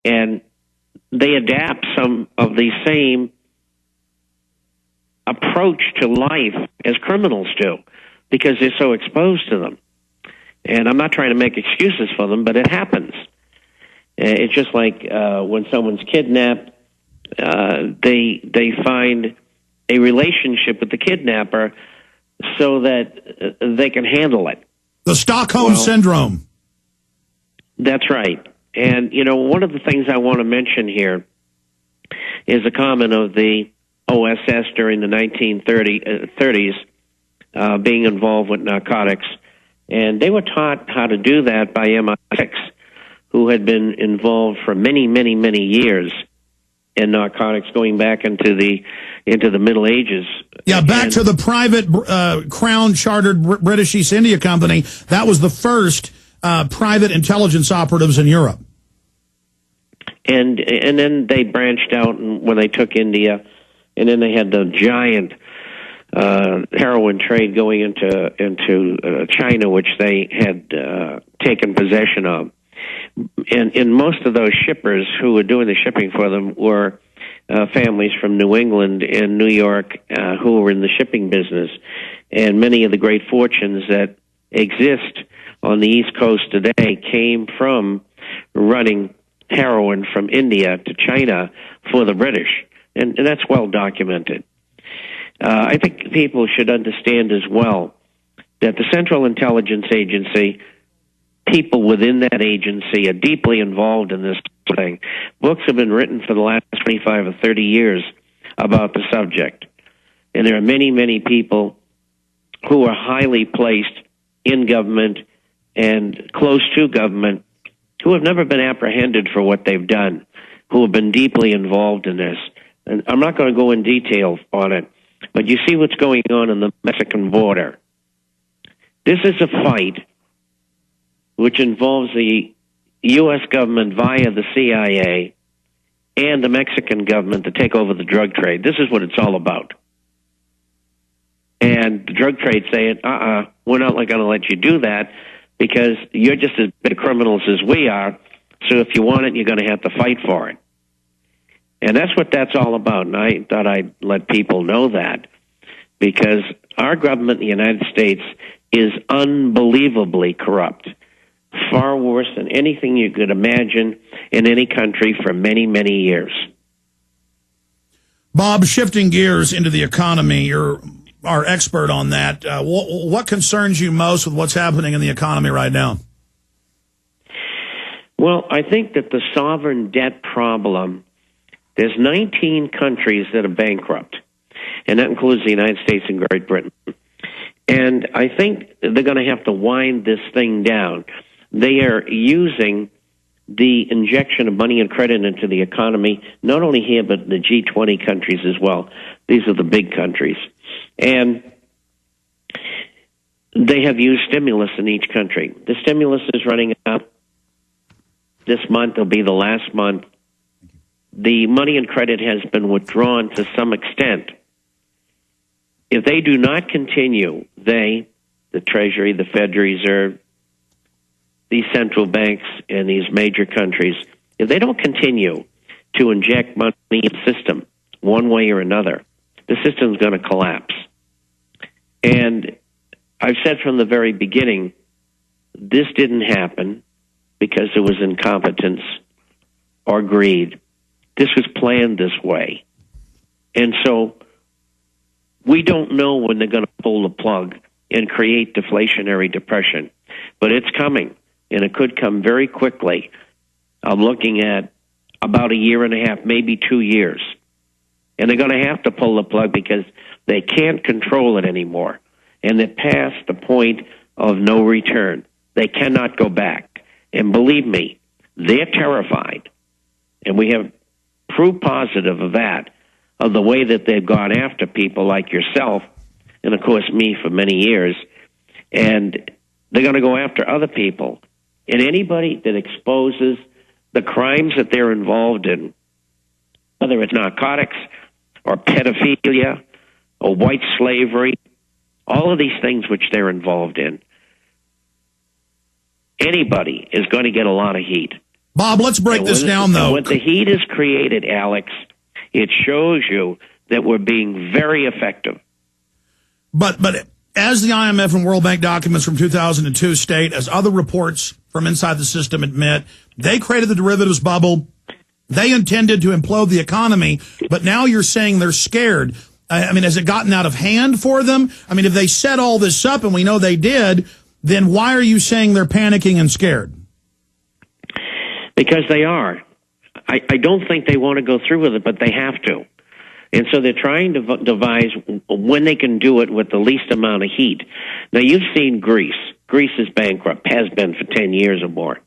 And they adapt some of the same approach to life as criminals do because they're so exposed to them. And I'm not trying to make excuses for them, but it happens. It's just like when someone's kidnapped, they find a relationship with the kidnapper so that they can handle it. The Stockholm Syndrome. That's right. And, you know, one of the things I want to mention here is a comment of the OSS during the 1930s being involved with narcotics. And they were taught how to do that by MI6, who had been involved for many, many, many years in narcotics, going back into the Middle Ages. Yeah, back to the private crown-chartered British East India Company. That was the first private intelligence operatives in Europe. And then they branched out when they took India, and then they had the giant heroin trade going into China, which they had taken possession of. And most of those shippers who were doing the shipping for them were families from New England and New York who were in the shipping business. And many of the great fortunes that exist on the East Coast today came from running heroin from India to China for the British. And that's well documented. I think people should understand as well that the Central Intelligence Agency, people within that agency are deeply involved in this thing. Books have been written for the last 25 or 30 years about the subject. And there are many, many people who are highly placed in government and close to government who have never been apprehended for what they've done, who have been deeply involved in this. And I'm not going to go in detail on it, but you see what's going on the Mexican border. This is a fight which involves the U.S. government via the CIA and the Mexican government to take over the drug trade. This is what it's all about. And the drug trade saying, we're not going to let you do that because you're just as big criminals as we are, so if you want it, you're going to have to fight for it. And that's what that's all about, and I thought I'd let people know that because our government in the United States is unbelievably corrupt, far worse than anything you could imagine in any country for many, many years. Bob, shifting gears into the economy, you're our expert on that. What concerns you most with what's happening in the economy right now? Well, I think that the sovereign debt problem, there's 19 countries that are bankrupt, and that includes the United States and Great Britain. And I think they're going to have to wind this thing down. They are using the injection of money and credit into the economy, not only here, but the G20 countries as well. These are the big countries. And they have used stimulus in each country. The stimulus is running out this month. It'll be the last month. The money and credit has been withdrawn to some extent. If they do not continue, the Treasury, the Federal Reserve, these central banks in these major countries, if they don't continue to inject money in the system one way or another, the system's going to collapse. And I've said from the very beginning, this didn't happen because there was incompetence or greed. This was planned this way. And so we don't know when they're going to pull the plug and create deflationary depression. But it's coming, and it could come very quickly. I'm looking at about a year and a half, maybe 2 years. And they're going to have to pull the plug because they can't control it anymore. And they're past the point of no return. They cannot go back. And believe me, they're terrified. And we have proof positive of that, of the way that they've gone after people like yourself, and of course me for many years. And they're going to go after other people. And anybody that exposes the crimes that they're involved in, whether it's narcotics or pedophilia or white slavery, all of these things which they're involved in, anybody is going to get a lot of heat. Bob, let's break this down, though. What the heat has created, Alex, it shows you that we're being very effective. But as the IMF and World Bank documents from 2002 state, as other reports from inside the system admit, they created the derivatives bubble. They intended to implode the economy, but now you're saying they're scared. I mean, has it gotten out of hand for them? I mean, if they set all this up, and we know they did, then why are you saying they're panicking and scared? Because they are. I don't think they want to go through with it, but they have to. And so they're trying to devise when they can do it with the least amount of heat. Now, you've seen Greece. Greece is bankrupt, has been for 10 years or more.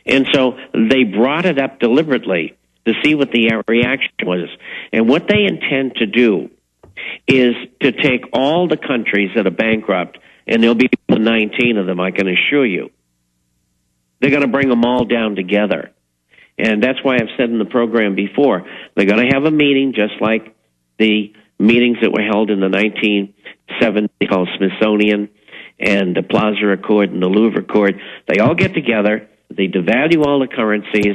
And so they brought it up deliberately to see what the reaction was. And what they intend to do is to take all the countries that are bankrupt, and there'll be 19 of them, I can assure you. They're going to bring them all down together. And that's why I've said in the program before, they're going to have a meeting just like the meetings that were held in the 1970s called Smithsonian and the Plaza Accord and the Louvre Accord. They all get together, they devalue all the currencies,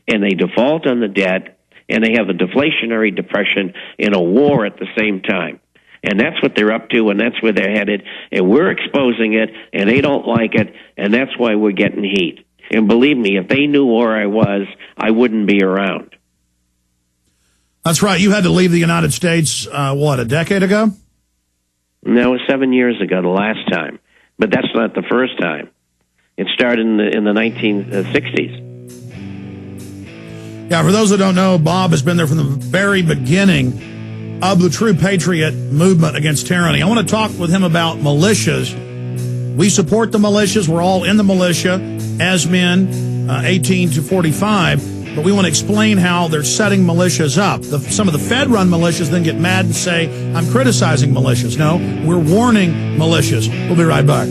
and they default on the debt, and they have a deflationary depression and a war at the same time. And that's what they're up to, and that's where they're headed, and we're exposing it, and they don't like it, and that's why we're getting heat. And believe me, if they knew where I was, I wouldn't be around. That's right. You had to leave the United States, a decade ago? No, it was 7 years ago, the last time. But that's not the first time. It started in the 1960s. Yeah, for those that don't know, Bob has been there from the very beginning of the True Patriot movement against tyranny. I want to talk with him about militias. We support the militias. We're all in the militia as men, 18 to 45. But we want to explain how they're setting militias up. Some of the Fed-run militias then get mad and say, I'm criticizing militias. No, we're warning militias. We'll be right back.